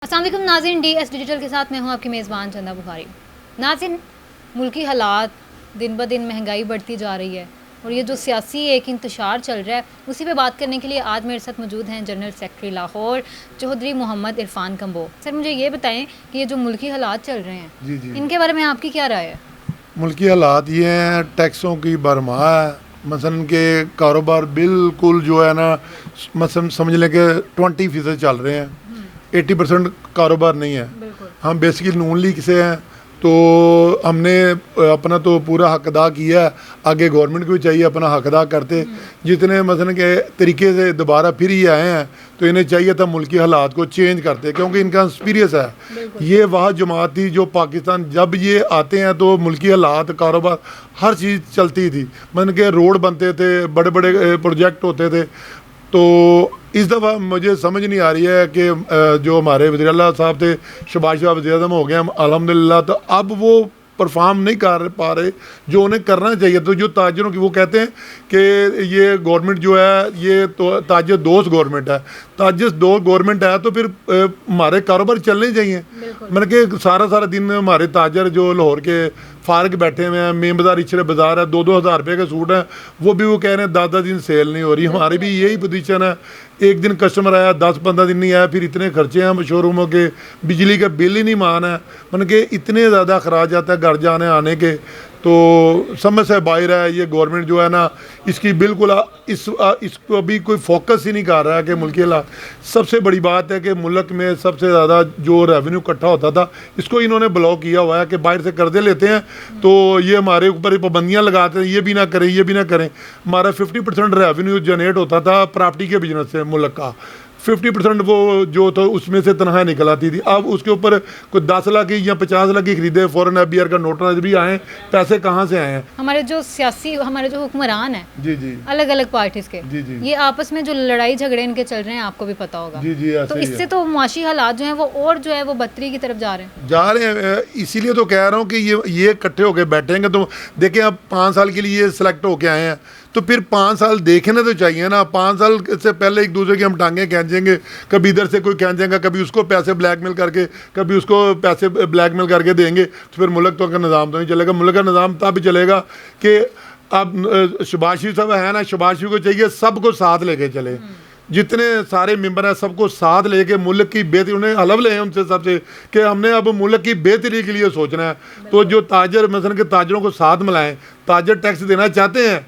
अस्सलाम वालेकुम नाज़रीन, DS डिजिटल के साथ मैं हूं आपकी मेज़बान चंदा बुखारी। नाज़रीन, मुल्की हालात दिन ब दिन महंगाई बढ़ती जा रही है और ये जो सियासी एक इंतशार चल रहा है उसी पे बात करने के लिए आज मेरे साथ मौजूद हैं general secretary Lahore Chaudhry Mohammad Irfan Kamboh. Sir, मुझे ये बताएं कि ये जो मुल्की हालात चल रहे हैं जी जी इनके बारे में आपकी क्या राय है? मुल्की हालात ये हैं, टैक्सों की भरमार है। मसलन के कारोबार बिल्कुल जो है ना, मसलन समझ लें कि 20% चल रहे हैं, 80% कारोबार नहीं है। बिल्कुल। हम बेसिकली नून लीग से हैं, तो हमने अपना तो पूरा हक अदा किया है। आगे गवर्नमेंट को भी चाहिए अपना हक अदा करते। जितने मसलन के तरीके से दोबारा फिर ये आए हैं, तो इन्हें चाहिए था मुल्की हालात को चेंज करते, क्योंकि इनका एक्सपीरियंस है। ये वह जमात थी जो पाकिस्तान जब ये आते हैं तो मुल्की हालात, कारोबार, हर चीज़ चलती थी। मतलब के रोड बनते थे, बड़े बड़े प्रोजेक्ट होते थे। तो इस दफ़ा मुझे समझ नहीं आ रही है कि जो हमारे वज़ीर-ए-आला साहब थे, शहबाज शाह वज़ीर आज़म हो गए हम अल्हम्दुलिल्लाह, तो अब वो परफॉर्म नहीं कर पा रहे जो उन्हें करना चाहिए। तो जो ताजरों की, वो कहते हैं कि ये गवर्नमेंट जो है ये तो ताजर दोस्त गवर्नमेंट है। ताजर दोस्त गवर्नमेंट है तो फिर हमारे कारोबार चलने चाहिए। मतलब कि सारा सारा दिन हमारे ताजर जो लाहौर के फारग बैठे हुए हैं, मेन बाज़ार इचरे बाज़ार है, 2-2 हज़ार रुपये के सूट हैं, वो भी वो कह रहे हैं 10-10 दिन सेल नहीं हो रही। हमारी भी यही पोजीशन है, एक दिन कस्टमर आया, 10-15 दिन नहीं आया, फिर इतने खर्चे हैं शोरूमों के, बिजली का बिल ही नहीं मान है। मतलब कि इतने ज़्यादा अखराज आता है घर जाने आने के, तो समझ से बाहर है। ये गवर्नमेंट जो है ना, इसकी बिल्कुल इसको अभी कोई फोकस ही नहीं कर रहा है कि मुल्क ला। सबसे बड़ी बात है कि मुल्क में सबसे ज़्यादा जो रेवेन्यू इकट्ठा होता था, इसको इन्होंने ब्लॉक किया हुआ है कि बाहर से कर्जे लेते हैं, तो ये हमारे ऊपर पाबंदियाँ लगाते हैं, ये भी ना करें, ये भी ना करें। हमारा 50% रेवेन्यू जनरेट होता था प्रॉपर्टी के बिजनेस से मुल्क का, 50% वो जो तो उसमें से तनख्वाह निकल आती थी। अब उसके ऊपर कोई 10 लाख की या 50 लाख की खरीदे, फॉरेन FBR का नोट भी आए, पैसे कहाँ से आए हैं? हमारे जो हुक्मरान है, जी जी, अलग अलग पार्टीज के, जी जी, ये आपस में जो लड़ाई झगड़े इनके चल रहे हैं आपको भी पता होगा। जी जी, तो इससे तो मुआशी हालात जो हैं वो और जो है वो बदतरी की तरफ जा रहे हैं। इसीलिए तो कह रहा हूँ कि ये इकट्ठे होके बैठेंगे तो देखें। अब 5 साल के लिए सिलेक्ट होके आए हैं, तो फिर 5 साल देखने तो चाहिए ना। 5 साल से पहले एक दूसरे की हम टांगें खींचेंगे, कभी इधर से कोई खींचेगा, कभी उसको पैसे ब्लैकमेल करके, कभी उसको पैसे ब्लैकमेल करके देंगे, तो फिर मुल्क तो का निज़ाम तो नहीं चलेगा। मुल्क का निज़ाम तब चलेगा कि अब शहबाज शरीफ साहब है ना, शहबाज शरीफ को चाहिए सबको साथ लेके चले, जितने सारे मेंबर हैं सबको साथ लेके मुल्क की बेहतरी, उन्हें हलफ ले उनसे सबसे कि हमने अब मुल्क की बेहतरी के लिए सोचना है। तो जो ताजर मसलन के ताजरों को साथ मिलाएं, ताजर टैक्स देना चाहते हैं,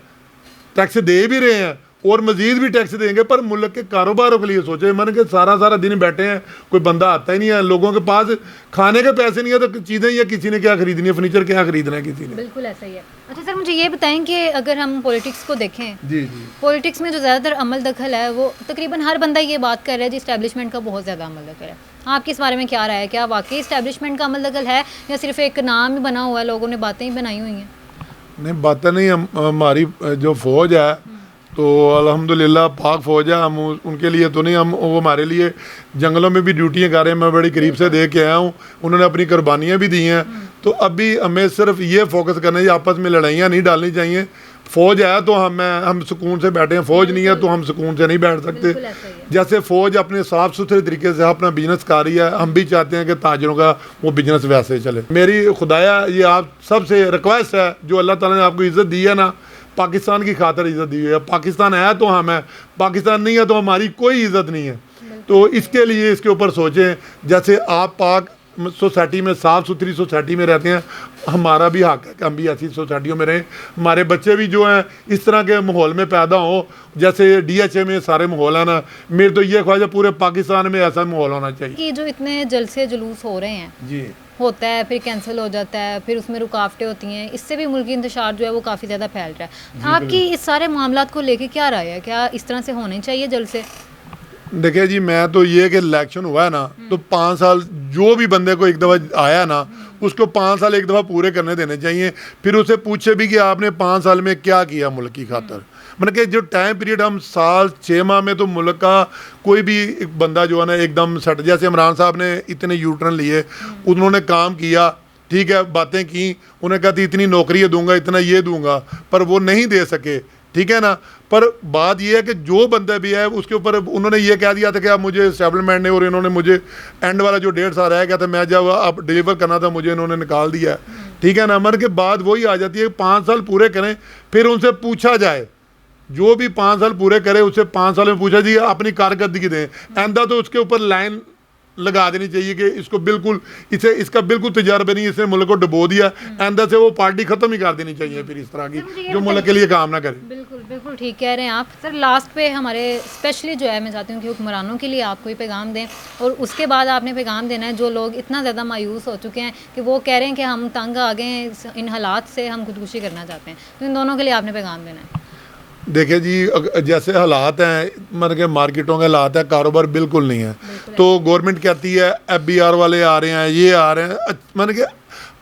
टैक्स दे भी रहे हैं और मजीद भी टैक्स देंगे, पर मुल्क के कारोबारों के लिए सोचे। मन के सारा सारा दिन बैठे हैं, कोई बंदा आता ही नहीं है, लोगों के पास खाने के पैसे नहीं है, तो चीज़ें या किसी ने क्या खरीदनी है, फर्नीचर क्या खरीदना है किसी ने। बिल्कुल ऐसा ही है। अच्छा सर, मुझे ये बताएं कि अगर हम पॉलिटिक्स को देखें, जी जी, पॉलिटिक्स में जो ज़्यादातर अमल दखल है वो तकरीबन हर बंदा ये बात कर रहा है जी, इस्टेब्लिशमेंट का बहुत ज़्यादा अमल दखल है। आपकी इस बारे में क्या राय है? क्या वाकई इस्टेब्लिशमेंट का अमल दखल है या सिर्फ एक नाम ही बना हुआ है, लोगों ने बातें ही बनाई हुई हैं? नहीं, बातें नहीं। हमारी जो फ़ौज है तो अल्हम्दुलिल्लाह पाक फ़ौज है, हम उनके लिए तो नहीं, हम वो हमारे लिए जंगलों में भी ड्यूटियाँ कर रहे हैं। मैं बड़ी करीब से देख के आया हूँ, उन्होंने अपनी कुर्बानियाँ भी दी हैं। तो अभी हमें सिर्फ ये फोकस करना है, आपस में लड़ाइयाँ नहीं डालनी चाहिए। फ़ौज है तो हम सुकून से बैठे हैं, फ़ौज नहीं है तो हम सुकून से नहीं बैठ सकते। जैसे फ़ौज अपने साफ़ सुथरे तरीके से अपना बिजनेस कर रही है, हम भी चाहते हैं कि ताजरों का वो बिजनेस वैसे चले। मेरी खुदाया ये आप सबसे रिक्वेस्ट है, जो अल्लाह ताला ने आपको इज़्ज़त दी है ना, पाकिस्तान की खातिर इज़्ज़त दी है। पाकिस्तान है तो हम है, पाकिस्तान नहीं है तो हमारी कोई इज़्ज़त नहीं है। तो इसके लिए इसके ऊपर सोचें। जैसे आप पाक सोसाइटी में, साफ़ सुथरी सोसाइटी में रहते हैं, हमारा भी हक है कि हम भी ऐसी सोसाइटियों में रहें। हमारे बच्चे भी जो हैं इस तरह के माहौल में पैदा हों, जैसे DHA में सारे माहौल है ना। मेरी तो ये ख्वाहिश है पूरे पाकिस्तान में ऐसा माहौल होना चाहिए। कि जो इतने जलसे जुलूस हो रहे हैं, जी, होता है फिर कैंसिल हो जाता है, फिर उसमें रुकावटें होती हैं, इससे भी मुल्की इंतशार जो है वो काफ़ी ज़्यादा फैल रहा है। आपकी इस सारे मामलात को लेके क्या राय है? क्या इस तरह से होने चाहिए जलसे? देखिए जी, मैं तो ये कि इलेक्शन हुआ है ना, तो 5 साल जो भी बंदे को एक दफ़ा आया ना, उसको 5 साल एक दफ़ा पूरे करने देने चाहिए। फिर उसे पूछे भी कि आपने 5 साल में क्या किया मुल्क की खातर। मतलब कि जो टाइम पीरियड हम साल 6 माह में, तो मुल्क का कोई भी एक बंदा जो है ना एकदम सेट, जैसे इमरान साहब ने इतने U-टर्न लिए, उन्होंने काम किया, ठीक है, बातें की, उन्हें कहा थी इतनी नौकरी दूंगा, इतना ये दूंगा, पर वो नहीं दे सके। ठीक है ना। पर बात ये है कि जो बंदा भी है उसके ऊपर उन्होंने ये कह दिया था कि अब मुझे स्टेबलमेंट ने और इन्होंने मुझे एंड वाला जो 1.5 साल रह गया था, मैं जब अब डिलीवर करना था मुझे इन्होंने निकाल दिया, ठीक है ना। मर के बाद वही आ जाती है 5 साल पूरे करें, फिर उनसे पूछा जाए, जो भी 5 साल पूरे करे उससे 5 साल में पूछा जी अपनी कारकर्दगी दें, आंदा तो उसके ऊपर लाइन लगा देनी चाहिए कि इसको बिल्कुल इसका बिल्कुल तजर्बा नहीं, इसने मुल्क को डुबो दिया, आंदा से वो पार्टी ख़त्म ही कर देनी चाहिए फिर इस तरह की जो मुल्क के लिए काम ना करे। बिल्कुल बिल्कुल ठीक कह रहे हैं आप सर। लास्ट पे हमारे स्पेशली जो है मैं चाहती हूँ कि हुक्मरानों के लिए आप कोई पैगाम दें, और उसके बाद आपने पैगाम देना है जो लोग इतना ज़्यादा मायूस हो चुके हैं कि वो कह रहे हैं कि हम तंग आ गए हैं इन हालात से, हम खुदकुशी करना चाहते हैं, तो इन दोनों के लिए आपने पैगाम देना है। देखिए जी, जैसे हालात हैं मतलब के मार्केटों के हालात है, कारोबार बिल्कुल नहीं है, तो गवर्नमेंट कहती है FBR वाले आ रहे हैं, ये आ रहे हैं, मतलब कि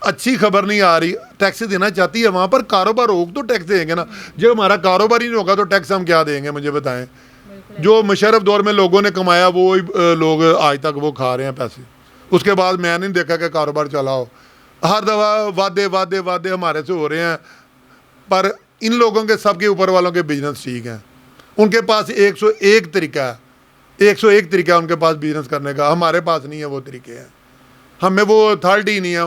अच्छी खबर नहीं आ रही। टैक्स देना चाहती है वहाँ पर, कारोबार होगा तो टैक्स देंगे ना, जब हमारा कारोबार ही नहीं होगा तो टैक्स हम क्या देंगे, मुझे बताएं। जो मुशर्रफ दौर में लोगों ने कमाया वो लोग आज तक वो खा रहे हैं पैसे, उसके बाद मैं नहीं देखा कि कारोबार चला हो। हर दफ़ा वादे वादे वादे हमारे से हो रहे हैं, पर इन लोगों के सबके ऊपर वालों के बिजनेस ठीक हैं, उनके पास 101 तरीका है, 101 तरीका है उनके पास बिजनेस करने का, हमारे पास नहीं है वो तरीके हैं, हमें वो अथॉरिटी नहीं है।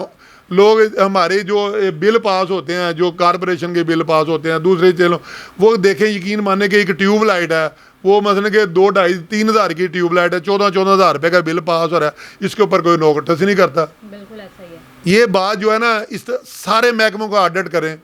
लोग हमारे जो बिल पास होते हैं, जो कारपोरेशन के बिल पास होते हैं दूसरे चलो, वो देखें यकीन माने कि एक ट्यूब लाइट है, वो मतलब कि 2, 2.5, 3 हज़ार की ट्यूब लाइट है, 14 हज़ार रुपये का बिल पास हो रहा है, इसके ऊपर कोई नोटिस नहीं करता। बिल्कुल ऐसा ही है। ये बात जो है ना, इस सारे महकमों को ऑडिट करें,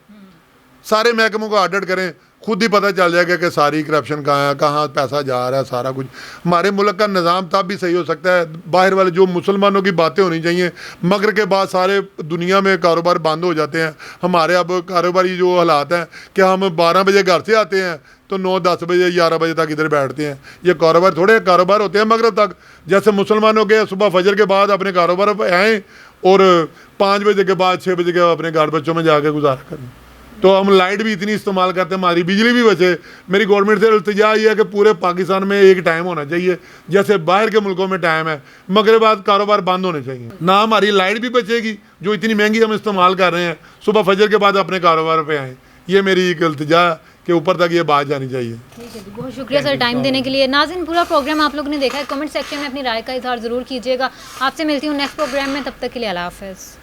सारे महकमों को ऑडिट करें, खुद ही पता चल जाएगा कि सारी करप्शन कहाँ है, कहाँ पैसा जा रहा है, सारा कुछ। हमारे मुल्क का निज़ाम तब भी सही हो सकता है, बाहर वाले जो मुसलमानों की बातें होनी चाहिए, मगर के बाद सारे दुनिया में कारोबार बंद हो जाते हैं। हमारे अब कारोबारी जो हालात हैं कि हम 12 बजे घर से आते हैं तो 9, 10 बजे 11 बजे तक इधर बैठते हैं, ये कारोबार थोड़े कारोबार होते हैं मगरब तक। जैसे मुसलमानों के सुबह फजर के बाद अपने कारोबार पर आएँ और 5 बजे के बाद 6 बजे के अपने घर बच्चों में जाके गुजारा करें। तो हम लाइट भी इतनी इस्तेमाल करते हैं, हमारी बिजली भी बचे। मेरी गवर्नमेंट से इल्तिजा ये है कि पूरे पाकिस्तान में एक टाइम होना चाहिए जैसे बाहर के मुल्कों में टाइम है, मगर बाद कारोबार बंद होने चाहिए, ना हमारी लाइट भी बचेगी जो इतनी महंगी हम इस्तेमाल कर रहे हैं, सुबह फजर के बाद अपने कारोबार पे आएँ। ये मेरी एक इल्तिजा के ऊपर तक ये बात जानी चाहिए। ठीक है जी, बहुत शुक्रिया सर टाइम देने के लिए। नाज़रीन, पूरा प्रोग्राम आप लोगों ने देखा है, कमेंट सेक्शन में अपनी राय का इजहार ज़रूर कीजिएगा। आपसे मिलती हूँ नेक्स्ट प्रोग्राम में, तब तक के लिए अल्लाह हाफ़िज़।